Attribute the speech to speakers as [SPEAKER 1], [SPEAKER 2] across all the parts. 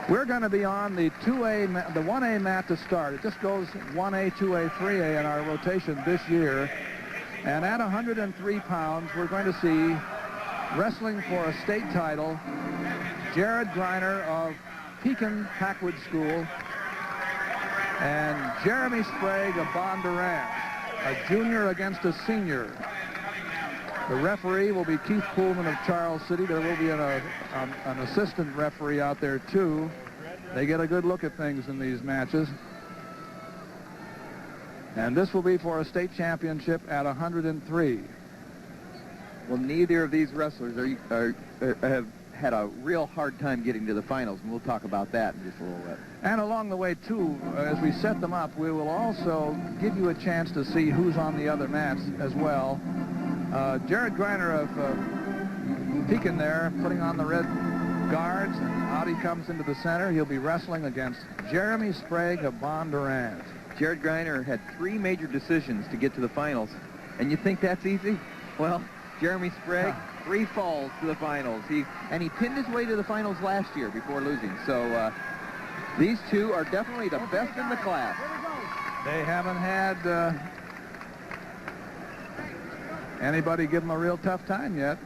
[SPEAKER 1] We're going to be on the 2A, the 1A mat to start. It just goes 1A, 2A, 3A in our rotation this year. And at 103 pounds, we're going to see wrestling for a state title, Shirk-Greiner of Pekin Packwood School and Jeremy Sprague of Bondurant, a junior against a senior. The referee will be Keith Pullman of Charles City. There will be an assistant referee out there, too. They get a good look at things in these matches. And this will be for a state championship at 103.
[SPEAKER 2] Well, neither of these wrestlers have had a real hard time getting to the finals, and we'll talk about that in just a little bit.
[SPEAKER 1] And along the way, too, as we set them up, we will also give you a chance to see who's on the other mats as well. Shirk-Greiner of Pekin there, putting on the red guards, and out he comes into the center. He'll be wrestling against Jeremy Sprague of Bondurant.
[SPEAKER 2] Shirk-Greiner had 3 major decisions to get to the finals, and you think that's easy? Well, Jeremy Sprague, 3 falls to the finals. He pinned his way to the finals last year before losing. So these two are definitely the best in the class.
[SPEAKER 1] They haven't had anybody give them a real tough time yet,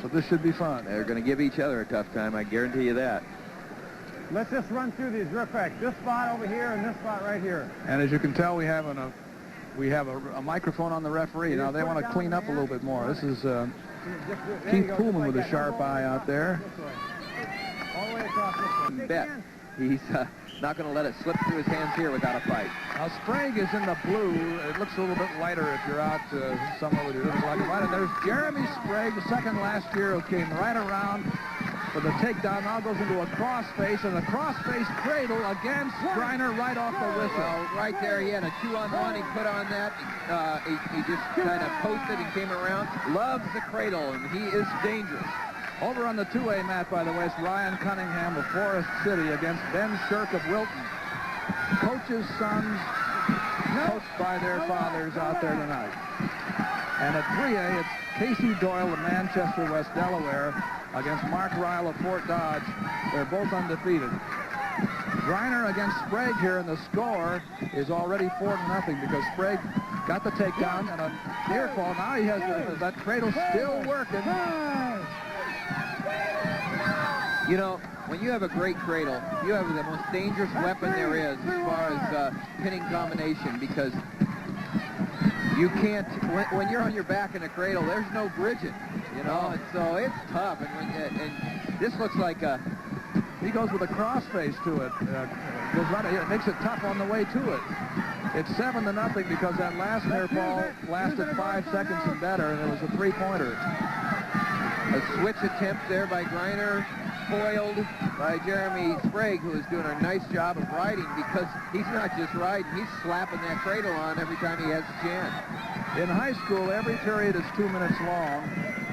[SPEAKER 1] so this should be fun.
[SPEAKER 2] They're going to give each other a tough time, I guarantee you that.
[SPEAKER 3] Let's just run through these real quick. This spot over here and this spot right here.
[SPEAKER 1] And as you can tell, we have a microphone on the referee. Now they want to clean up a little bit more. This is Keith Pullman with a sharp eye out there.
[SPEAKER 3] All the way across this way.
[SPEAKER 2] Bet he's not going to let it slip through his hands here without a fight.
[SPEAKER 1] Now Sprague is in the blue. It looks a little bit lighter if you're out somewhere where it looks like a light. And there's Jeremy Sprague, the second last year, who came right around for the takedown. Now goes into a crossface, and a crossface cradle against Greiner right off the whistle.
[SPEAKER 2] Well, right there, he had a 2-on-1. He put on that. He just kind of posted and came around. Loves the cradle, and he is dangerous.
[SPEAKER 1] Over on the 2A mat, by the way, it's Rial-Cunningham of Forest City against Ben Shirk of Wilton. Coaches' sons, coached by their fathers out there tonight. And at 3A, it's Casey Doyle of Manchester, West Delaware, against Mark Ryle of Fort Dodge. They're both undefeated. Greiner against Sprague here, and the score is already 4-0 because Sprague got the takedown and a near fall. Now he has that cradle still working.
[SPEAKER 2] You know, when you have a great cradle, you have the most dangerous weapon there is as far as pinning combination, because you can't, when you're on your back in a cradle, there's no bridging, you know, and so it's tough. And this looks like
[SPEAKER 1] he goes with a crossface to it. Goes right, it makes it tough on the way to it. It's 7-0 because that last near fall lasted 5 seconds and better, and it was a 3-pointer.
[SPEAKER 2] A switch attempt there by Greiner, foiled by Jeremy Sprague, who is doing a nice job of riding, because he's not just riding, he's slapping that cradle on every time he has a chance.
[SPEAKER 1] In high school, every period is 2 minutes long.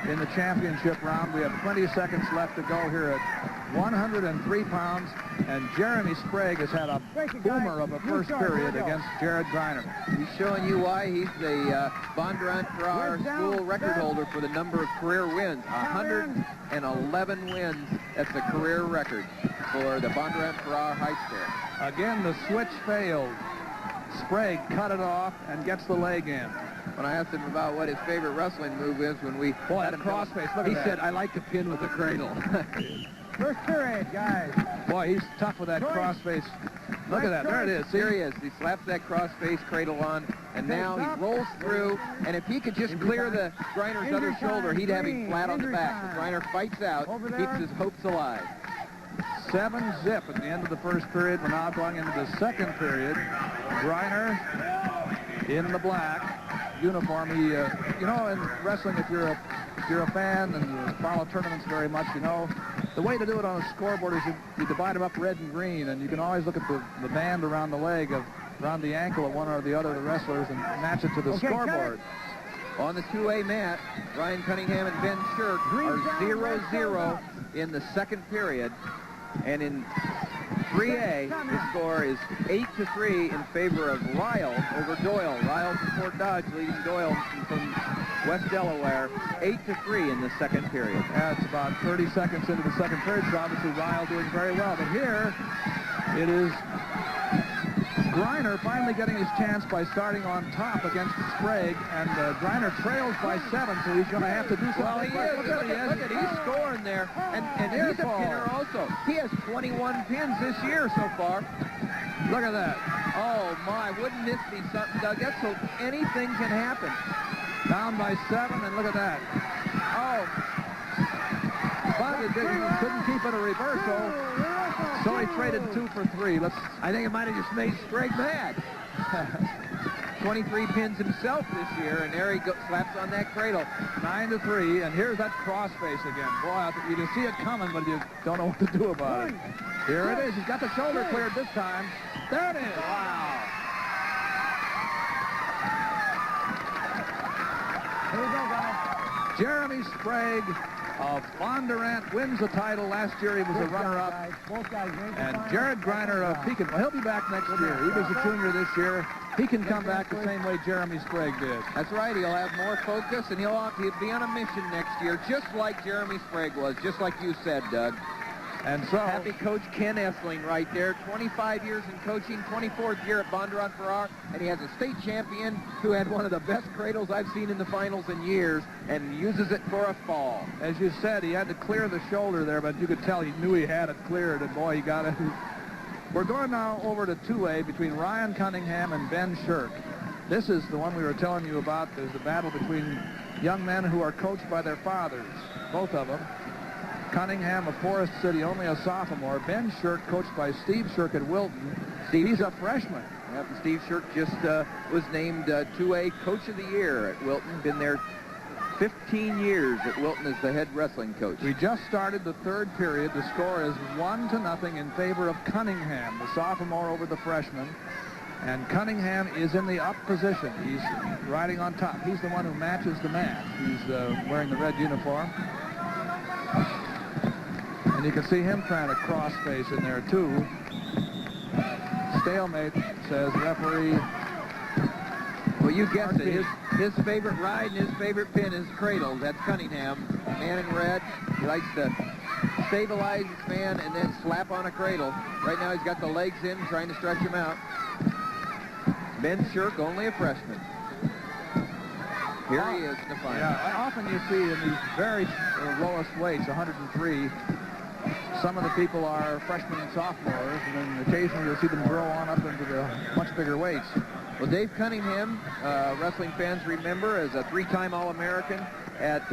[SPEAKER 1] In the championship round, we have 20 seconds left to go here at 103 pounds, and Jeremy Sprague has had a boomer of a first period against Shirk-Greiner.
[SPEAKER 2] He's showing you why he's the Bondurant for our school record holder for the number of career wins. 111 wins. That's a career record for the Bondurant for our high school.
[SPEAKER 1] Again, the switch failed. Sprague cut it off and gets the leg in.
[SPEAKER 2] When I asked him about what his favorite wrestling move is, when we
[SPEAKER 1] had him crossface, look at that.
[SPEAKER 2] He said, "I like to pin with a cradle."
[SPEAKER 3] First period, guys.
[SPEAKER 1] Boy, he's tough with that crossface. Look at that. There it is.
[SPEAKER 2] There he is. He slaps that crossface cradle on, and now he rolls through. And if he could just clear the Greiner's other shoulder, he'd have him flat on the back. But Greiner fights out, keeps his hopes alive.
[SPEAKER 1] 7-0 at the end of the first period. We're now going into the second period. Greiner in the black uniform. He, you know, in wrestling, if you're a fan and you follow tournaments very much, you know, the way to do it on a scoreboard is you divide them up red and green, and you can always look at the band around the leg, around the ankle of one or the other of the wrestlers, and match it to the scoreboard.
[SPEAKER 2] On the 2A mat, Rial-Cunningham and Ben Shirk are 0-0 in the second period. And in 3A, the score is 8-3 in favor of Ryle over Doyle. Ryle from Fort Dodge leading Doyle from West Delaware 8-3 in the second period.
[SPEAKER 1] Yeah, it's about 30 seconds into the second period, so obviously Rial doing very well. But here, it is Greiner finally getting his chance by starting on top against Sprague, and Greiner trails by 7, so he's going to have to do something.
[SPEAKER 2] Well, he is. Look at he's scoring there, and he's a pinner also. He has 21 pins this year so far.
[SPEAKER 1] Look at that.
[SPEAKER 2] Oh my, wouldn't this be something, Doug? That's so anything can happen.
[SPEAKER 1] Down by 7, and look at that.
[SPEAKER 2] Oh.
[SPEAKER 1] But it couldn't keep it a reversal. So he traded 2 for 3.
[SPEAKER 2] I think it might have just made Sprague mad. 23 pins himself this year, and there he slaps on that cradle.
[SPEAKER 1] 9-3, and here's that crossface again. Boy, you can see it coming, but you don't know what to do about it. Here it is. He's got the shoulder cleared this time. There it is.
[SPEAKER 2] Wow.
[SPEAKER 3] Here we go, guys.
[SPEAKER 1] Jeremy Sprague of Bondurant wins the title. Last year he was a runner-up.
[SPEAKER 3] Both guys.
[SPEAKER 1] And Jared Greiner of Pekin, well, he'll be back next year. He was a junior this year. He can come back the same way Jeremy Sprague did.
[SPEAKER 2] That's right. He'll have more focus, and he'll be on a mission next year, just like Jeremy Sprague was, just like you said, Doug.
[SPEAKER 1] And so,
[SPEAKER 2] happy Coach Ken Essling right there. 25 years in coaching, 24th year at Bondurant Farrar, and he has a state champion who had one of the best cradles I've seen in the finals in years, and uses it for a fall.
[SPEAKER 1] As you said, he had to clear the shoulder there, but you could tell he knew he had it cleared, and boy, he got it. We're going now over to 2A between Rial-Cunningham and Ben Shirk. This is the one we were telling you about. There's the battle between young men who are coached by their fathers, both of them. Cunningham of Forest City, only a sophomore. Ben Shirk, coached by Steve Shirk at Wilton. He's a freshman.
[SPEAKER 2] Yep, Steve Shirk just was named 2A Coach of the Year at Wilton. Been there 15 years at Wilton as the head wrestling coach.
[SPEAKER 1] We just started the third period. The score is 1-0 in favor of Cunningham, the sophomore over the freshman. And Cunningham is in the up position. He's riding on top. He's the one who matches the man. He's wearing the red uniform. And you can see him trying to cross-face in there, too. Stalemate, says referee.
[SPEAKER 2] Well, you guessed it. His favorite ride and his favorite pin is cradle. That's Cunningham. Man in red. He likes to stabilize his man and then slap on a cradle. Right now he's got the legs in, trying to stretch him out. Ben Shirk, only a freshman. Here he is in the final.
[SPEAKER 1] Yeah, often you see in these very lowest weights, 103, some of the people are freshmen and sophomores, and then occasionally you'll see them grow on up into the much bigger weights.
[SPEAKER 2] Well, Dave Cunningham, wrestling fans remember, as a 3-time All-American at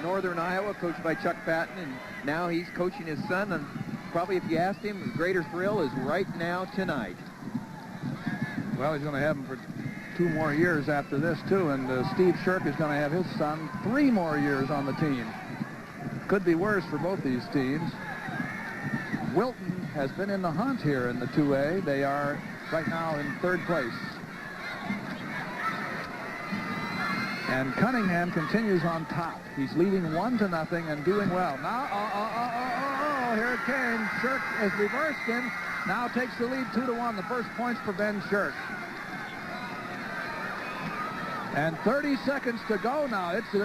[SPEAKER 2] Northern Iowa, coached by Chuck Patton, and now he's coaching his son, and probably if you asked him, the greater thrill is right now tonight.
[SPEAKER 1] Well, he's going to have him for 2 more years after this, too, and Steve Shirk is going to have his son 3 more years on the team. Could be worse for both these teams. Wilton has been in the hunt here in the 2A. They are right now in 3rd place. And Cunningham continues on top. He's leading 1-0 and doing well. Now, here it came. Shirk has reversed him. Now takes the lead 2-1. The first points for Ben Shirk. And 30 seconds to go now. It's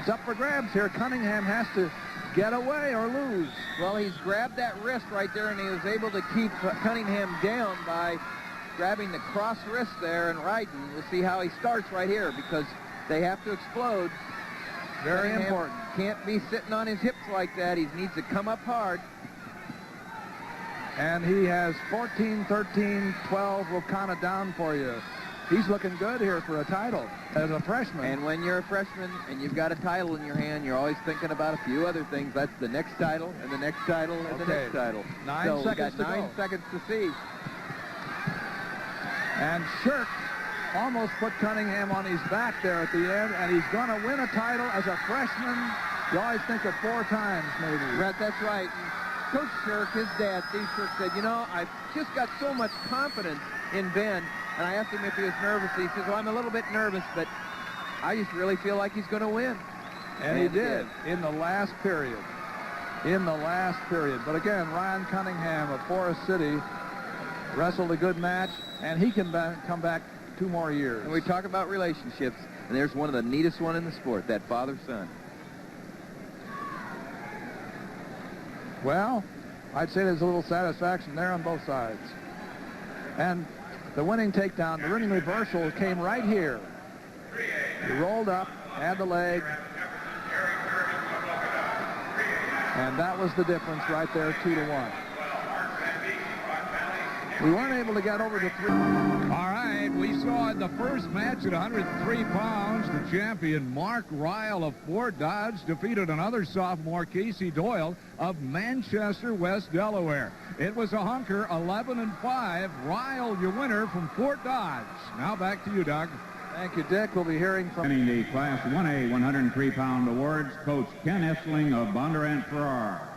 [SPEAKER 1] up for grabs here. Cunningham has to get away or lose.
[SPEAKER 2] Well, he's grabbed that wrist right there, and he was able to keep Cunningham down by grabbing the cross wrist there and riding. We'll see how he starts right here, because they have to explode.
[SPEAKER 1] Very
[SPEAKER 2] Cunningham
[SPEAKER 1] important.
[SPEAKER 2] Can't be sitting on his hips like that. He needs to come up hard.
[SPEAKER 1] And he has 14, 13, 12. We'll count it down for you. He's looking good here for a title as a freshman.
[SPEAKER 2] And when you're a freshman and you've got a title in your hand, you're always thinking about a few other things. That's the next title and the next title and the next title.
[SPEAKER 1] 9 seconds
[SPEAKER 2] we got 9 seconds to see.
[SPEAKER 1] And Shirk almost put Cunningham on his back there at the end, and he's going to win a title as a freshman. You always think of 4 times, maybe.
[SPEAKER 2] Right, that's right. And Coach Shirk, his dad, Steve Shirk, said, you know, I've just got so much confidence in Ben. And I asked him if he was nervous. He says, well, I'm a little bit nervous, but I just really feel like he's going to win.
[SPEAKER 1] And he did in the last period. In the last period. But again, Ryan Cunningham of Forest City wrestled a good match, and he can come back 2 more years.
[SPEAKER 2] And we talk about relationships, and there's one of the neatest one in the sport, that father-son.
[SPEAKER 1] Well, I'd say there's a little satisfaction there on both sides. And the winning takedown, the winning reversal came right here. He rolled up, had the leg, and that was the difference right there, 2-1. We weren't able to get over to 3.
[SPEAKER 4] All right, we saw in the first match at 103 pounds, the champion Mark Rial of Fort Dodge defeated another sophomore, Casey Doyle of Manchester, West Delaware. It was a hunker, 11-5. Rial, your winner from Fort Dodge. Now back to you, Doug.
[SPEAKER 1] Thank you, Dick. We'll be hearing from...
[SPEAKER 5] Winning the Class 1A 103-pound awards, Coach Ken Essling of Bondurant Farrar.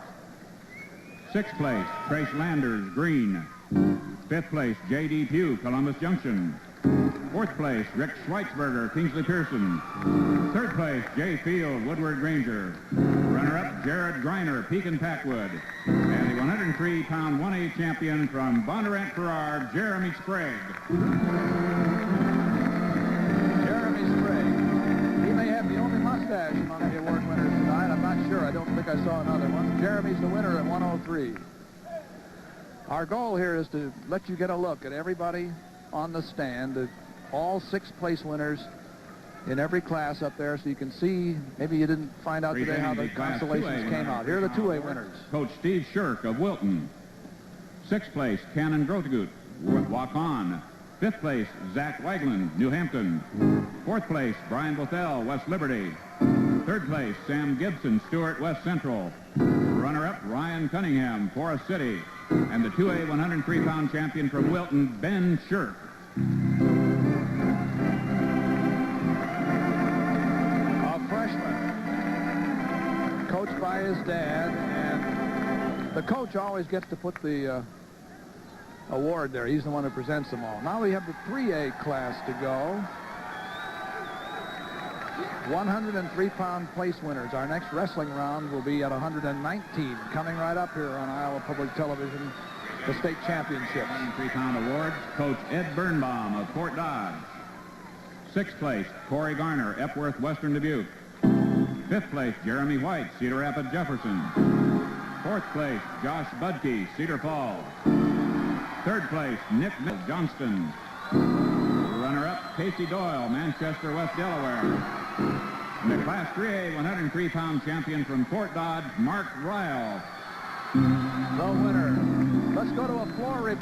[SPEAKER 5] 6th place, Trace Landers, Green. 5th place, J.D. Pugh, Columbus Junction. 4th place, Rick Schweitzberger, Kingsley Pearson. 3rd place, Jay Field, Woodward Granger. Runner-up, Jared Greiner, Pekin Packwood. And the 103-pound 1A champion from Bondurant Farrar, Jeremy Sprague.
[SPEAKER 1] Among the award winners tonight. I'm not sure. I don't think I saw another one. Jeremy's the winner at 103. Our goal here is to let you get a look at everybody on the stand, all 6 place winners in every class up there, so you can see, maybe you didn't find out today how the constellations came out. Here are the 2A winners.
[SPEAKER 5] Coach Steve Shirk of Wilton. 6th place, Cannon Grotegut, Walk On. 5th place, Zach Wagland, New Hampton. 4th place, Brian Bothell, West Liberty. 3rd place, Sam Gibson, Stewart, West Central. Runner-up, Ryan-Cunningham, Forest City. And the 2A 103-pound champion from Wilton, Ben Shirk.
[SPEAKER 1] A freshman, coached by his dad, and the coach always gets to put the award there. He's the one who presents them all. Now we have the 3A class to go. 103-pound place winners. Our next wrestling round will be at 119, coming right up here on Iowa Public Television, the state championship.
[SPEAKER 5] 103-pound awards, Coach Ed Birnbaum of Fort Dodge. 6th place, Corey Garner, Epworth, Western Dubuque. 5th place, Jeremy White, Cedar Rapids, Jefferson. 4th place, Josh Budke, Cedar Falls. 3rd place, Nick Johnston. Runner-up, Casey Doyle, Manchester, West Delaware. And the Class 3A 103-pound champion from Fort Dodge, Mark Rial.
[SPEAKER 1] The winner. Let's go to a floor review.